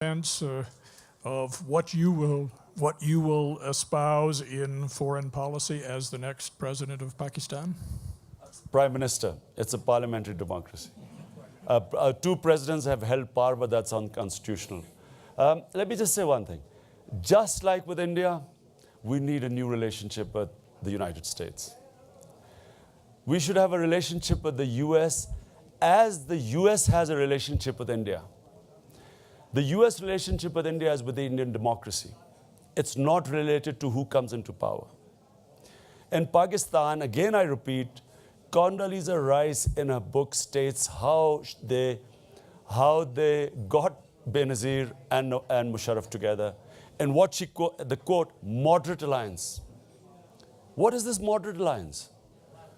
sense of what you will espouse in foreign policy as the next president of Pakistan? Prime Minister, it's a parliamentary democracy. Two presidents have held power, but that's unconstitutional. Let me just say one thing. Just like with India, we need a new relationship with the United States. We should have a relationship with the US as the US has a relationship with India. The US relationship with India is with the Indian democracy. It's not related to who comes into power. In Pakistan, again I repeat, Condoleezza Rice in her book states how they got Benazir and Musharraf together, and what the quote, moderate alliance. What is this moderate alliance?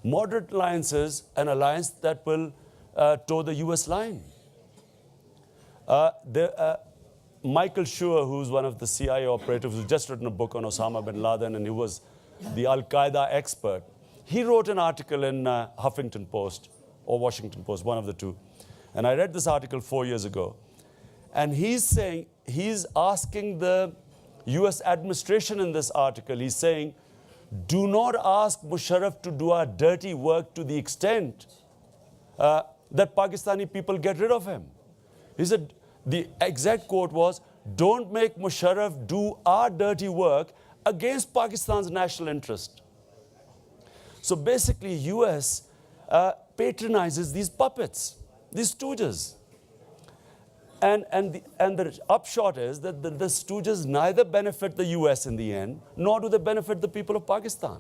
Moderate alliance is an alliance that will toe the US line. Michael Schur, who's one of the CIA operatives, who's just written a book on Osama bin Laden, and he was the Al-Qaeda expert, he wrote an article in Huffington Post or Washington Post, one of the two. And I read this article 4 years ago. And he's asking the US administration in this article, he's saying, do not ask Musharraf to do our dirty work to the extent that Pakistani people get rid of him. He said, the exact quote was, don't make Musharraf do our dirty work against Pakistan's national interest. So basically, US patronizes these puppets, these stooges. And the upshot is that the stooges neither benefit the US in the end, nor do they benefit the people of Pakistan.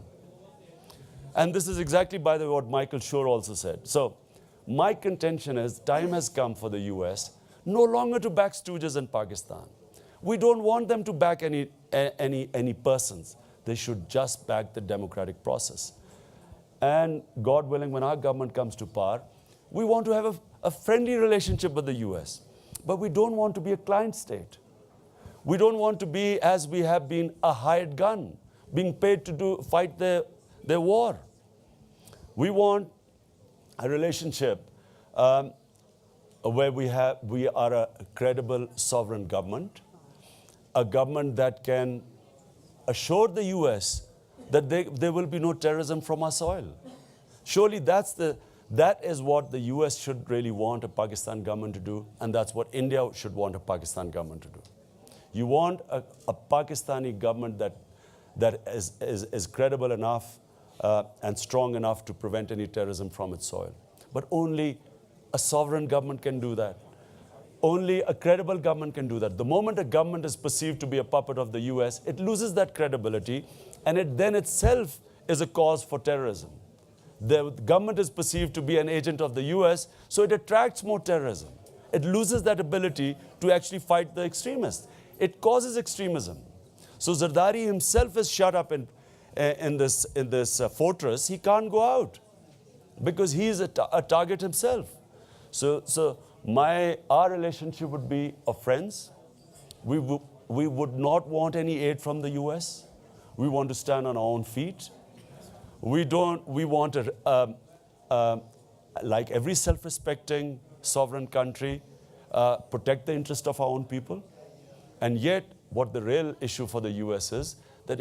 And this is exactly, by the way, what Michael Schur also said. So my contention is time has come for the US no longer to back stooges in Pakistan. We don't want them to back any persons. They should just back the democratic process. And God willing, when our government comes to power, we want to have a friendly relationship with the US. But we don't want to be a client state. We don't want to be, as we have been, a hired gun, being paid to fight their war. We want a relationship where we are a credible sovereign government, a government that can assure the US that there will be no terrorism from our soil. Surely that is what the US should really want a Pakistan government to do, and that's what India should want a Pakistan government to do. You want a Pakistani government that is credible enough and strong enough to prevent any terrorism from its soil. But only a sovereign government can do that. Only a credible government can do that. The moment a government is perceived to be a puppet of the US, it loses that credibility, and it then itself is a cause for terrorism. The government is perceived to be an agent of the US, so it attracts more terrorism. It loses that ability to actually fight the extremists. It causes extremism. So Zardari himself is shut up in this fortress. He can't go out because he is a target himself. So our relationship would be of friends. We would not want any aid from the US. We want to stand on our own feet. We want to, like every self-respecting sovereign country, protect the interest of our own people. And yet, what the real issue for the US is that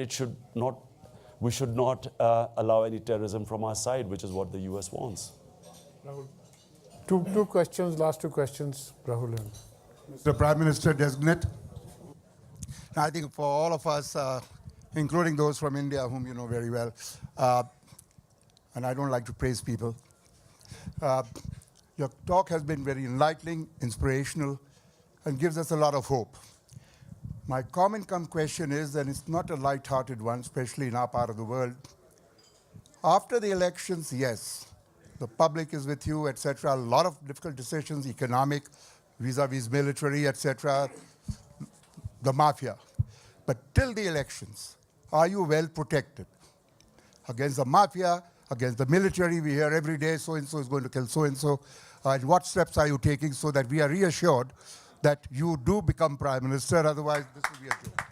we should not allow any terrorism from our side, which is what the US wants. Rahul. Two questions, last two questions, Rahul. Mr. Prime Minister Designate, I think for all of us, including those from India, whom you know very well, and I don't like to praise people, your talk has been very enlightening, inspirational, and gives us a lot of hope. My comment cum question is, and it's not a light-hearted one, especially in our part of the world. After the elections, yes, the public is with you, etc. A lot of difficult decisions, economic, vis-a-vis military, etc. The mafia. But till the elections, are you well protected? Against the mafia, against the military, we hear every day so-and-so is going to kill so-and-so. And what steps are you taking so that we are reassured that you do become Prime Minister, otherwise this will be a joke.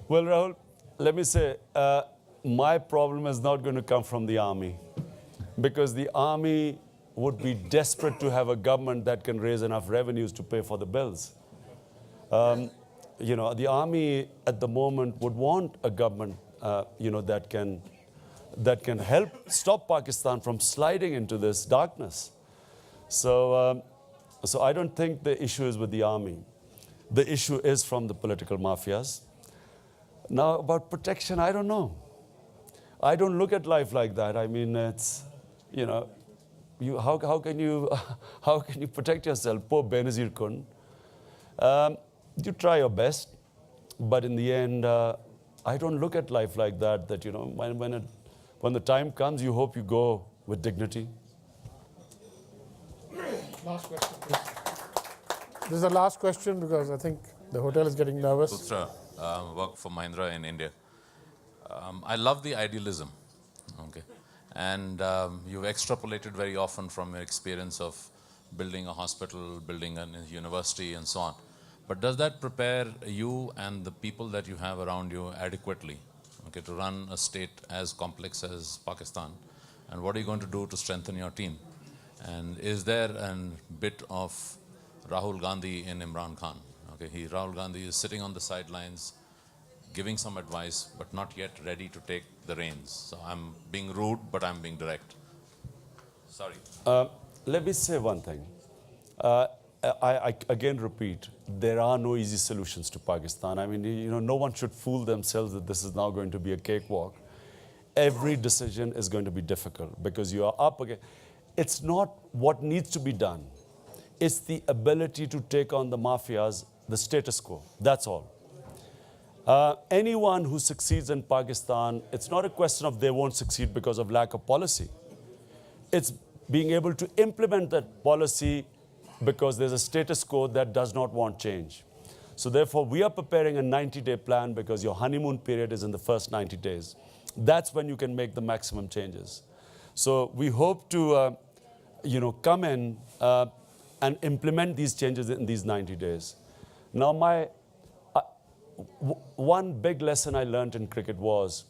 Well, Rahul, let me say, my problem is not going to come from the army, because the army would be desperate to have a government that can raise enough revenues to pay for the bills. The army at the moment would want a government, that can help stop Pakistan from sliding into this darkness. So I don't think the issue is with the army. The issue is from the political mafias. Now, about protection, I don't know. I don't look at life like that. I mean, it's, how can you protect yourself? Poor Benazir couldn't. You try your best, but in the end, I don't look at life like that. That when the time comes, you hope you go with dignity. Last question, please. This is the last question because I think the hotel is getting nervous. Putra, work for Mahindra in India. I love the idealism, okay, and you've extrapolated very often from your experience of building a hospital, building a university, and so on. But does that prepare you and the people that you have around you adequately, okay, to run a state as complex as Pakistan? And what are you going to do to strengthen your team? And is there a bit of Rahul Gandhi in Imran Khan? Okay, Rahul Gandhi is sitting on the sidelines, giving some advice, but not yet ready to take the reins. So I'm being rude, but I'm being direct. Sorry. Let me say one thing. I again repeat, there are no easy solutions to Pakistan. I mean, no one should fool themselves that this is now going to be a cakewalk. Every decision is going to be difficult because you are up against. It's not what needs to be done. It's the ability to take on the mafias, the status quo. That's all. Anyone who succeeds in Pakistan, it's not a question of they won't succeed because of lack of policy. It's being able to implement that policy because there's a status quo that does not want change. So therefore, we are preparing a 90-day plan because your honeymoon period is in the first 90 days. That's when you can make the maximum changes. So we hope to, come in and implement these changes in these 90 days. Now, one big lesson I learned in cricket was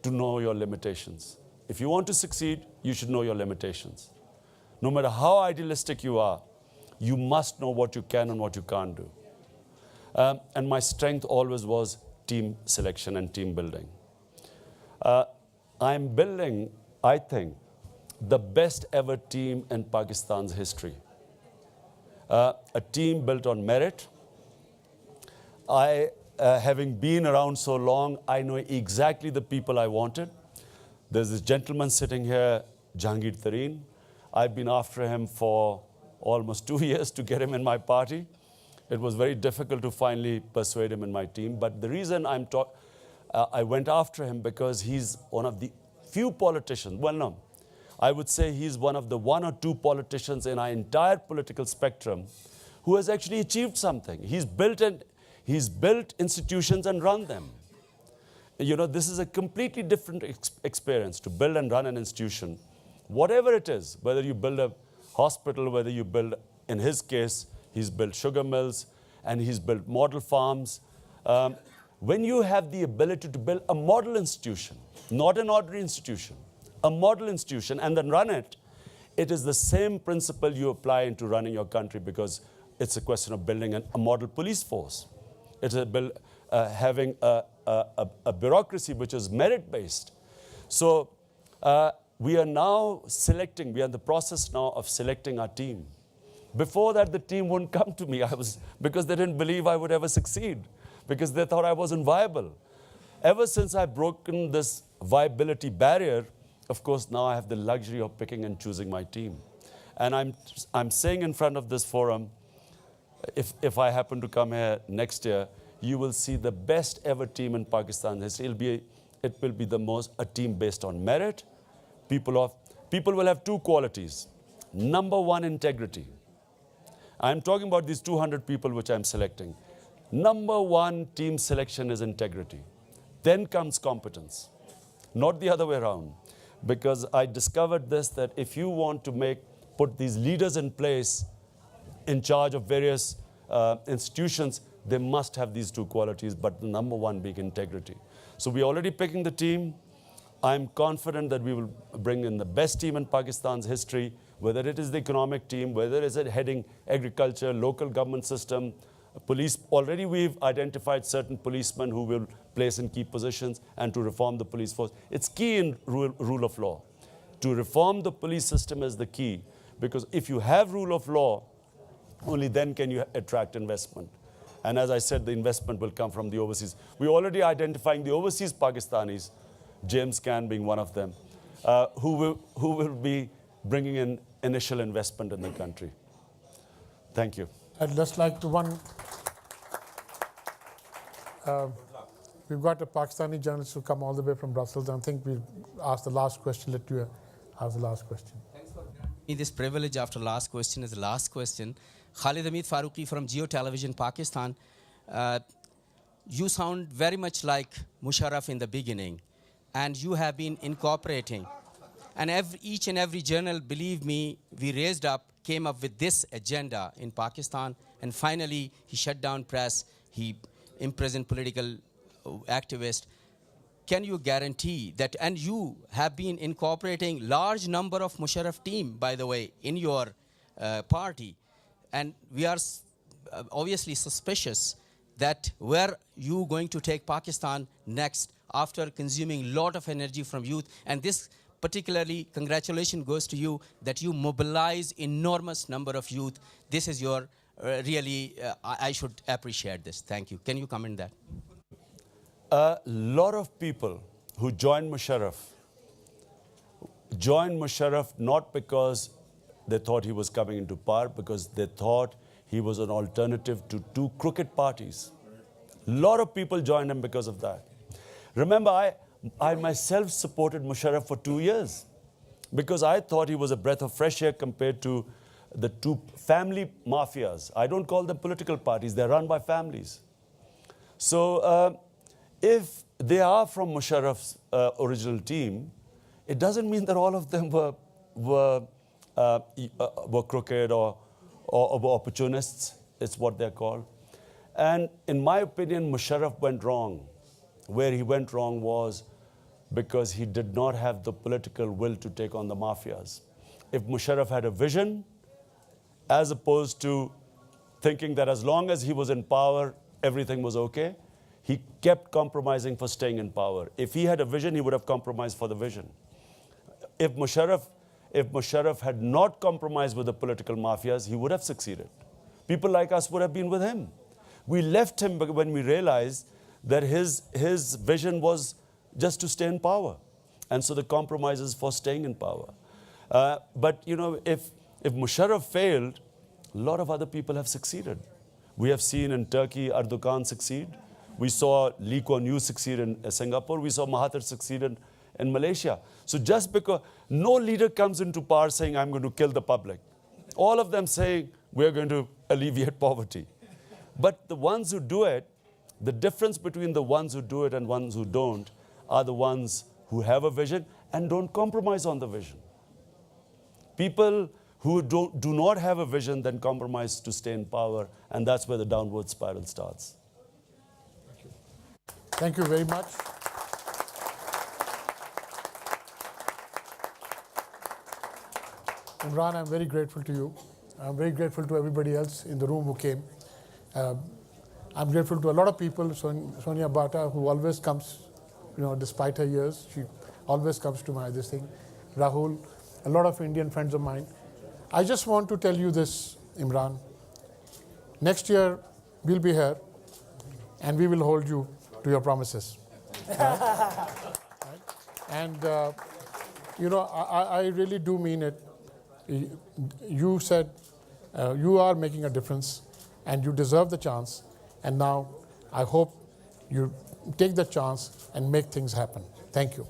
to know your limitations. If you want to succeed, you should know your limitations. No matter how idealistic you are, you must know what you can and what you can't do. And my strength always was team selection and team building. I'm building, I think, the best ever team in Pakistan's history. A team built on merit. Having been around so long, I know exactly the people I wanted. There's this gentleman sitting here, Jahangir Tareen. I've been after him for almost 2 years to get him in my party. It was very difficult to finally persuade him in my team. But the reason I went after him because he's one of the few politicians, well, no, I would say he's one of the 1 or 2 politicians in our entire political spectrum who has actually achieved something. He's built institutions and run them. This is a completely different experience to build and run an institution. Whatever it is, whether you build a hospital, whether you build, in his case, he's built sugar mills and he's built model farms. When you have the ability to build a model institution, not an ordinary institution, a model institution, and then run it, it is the same principle you apply into running your country because it's a question of building a model police force. It's having a bureaucracy which is merit-based. So we are now selecting, we are in the process now of selecting our team. Before that, the team wouldn't come to me because they didn't believe I would ever succeed, because they thought I wasn't viable. Ever since I've broken this viability barrier, of course, now I have the luxury of picking and choosing my team. And I'm saying in front of this forum, if I happen to come here next year, you will see the best ever team in Pakistan history. It will be a team based on merit. People will have 2 qualities. Number 1, integrity. I'm talking about these 200 people which I'm selecting. Number 1 team selection is integrity. Then comes competence, not the other way around. Because I discovered this, that if you want to put these leaders in place in charge of various institutions, they must have these 2 qualities, but the number 1 being integrity. So we're already picking the team. I'm confident that we will bring in the best team in Pakistan's history whether it is the economic team, whether it is heading agriculture, local government system, police. Already we've identified certain policemen who will place in key positions, and to reform the police force. It's key in rule of law. To reform the police system is the key, because if you have rule of law, only then can you attract investment. And as I said, the investment will come from the overseas. We're already identifying the overseas Pakistanis, James Khan being one of them, who will be bringing in initial investment in the country. Thank you. I'd just like to we've got a Pakistani journalist who come all the way from Brussels. I think we'll ask the last question. Let you ask the last question. Thanks for granting me this privilege after last question is the last question. Khalid Hamid Farooqi from Geo Television, Pakistan. You sound very much like Musharraf in the beginning, and you have been incorporating. And each and every journal, believe me, came up with this agenda in Pakistan, and finally he shut down press, he imprisoned political activists. Can you guarantee that, and you have been incorporating large number of Musharraf team, by the way, in your party, and we are obviously suspicious that where you going to take Pakistan next after consuming lot of energy from youth, and this particularly congratulations goes to you that you mobilize enormous number of youth. This is your really, I should appreciate this. Thank you. Can you comment that? A lot of people who joined Musharraf not because they thought he was coming into power, because they thought he was an alternative to two crooked parties. A lot of people joined him because of that. Remember, I myself supported Musharraf for 2 years because I thought he was a breath of fresh air compared to the two family mafias. I don't call them political parties. They're run by families. So if they are from Musharraf's original team, it doesn't mean that all of them were crooked or opportunists. It's what they're called. And in my opinion, Musharraf went wrong. Where he went wrong was because he did not have the political will to take on the mafias. If Musharraf had a vision, as opposed to thinking that as long as he was in power, everything was okay, he kept compromising for staying in power. If he had a vision, he would have compromised for the vision. If Musharraf had not compromised with the political mafias, he would have succeeded. People like us would have been with him. We left him when we realized that his vision was just to stay in power. And so the compromises for staying in power. But you know, if Musharraf failed, a lot of other people have succeeded. We have seen in Turkey Erdogan succeed. We saw Lee Kuan Yew succeed in Singapore. We saw Mahathir succeed in Malaysia. So just because no leader comes into power saying, I'm going to kill the public. All of them say, we're going to alleviate poverty. But the ones who do it, the difference between the ones who do it and ones who don't are the ones who have a vision and don't compromise on the vision. People who do not have a vision then compromise to stay in power, and that's where the downward spiral starts. Thank you very much. Imran, I'm very grateful to you. I'm very grateful to everybody else in the room who came. I'm grateful to a lot of people, Sonia Bata, who always comes, despite her years, she always comes to this thing. Rahul, a lot of Indian friends of mine. I just want to tell you this, Imran. Next year, we'll be here, and we will hold you to your promises. Right? And, I really do mean it. You said you are making a difference, and you deserve the chance. And now I hope you take the chance and make things happen. Thank you.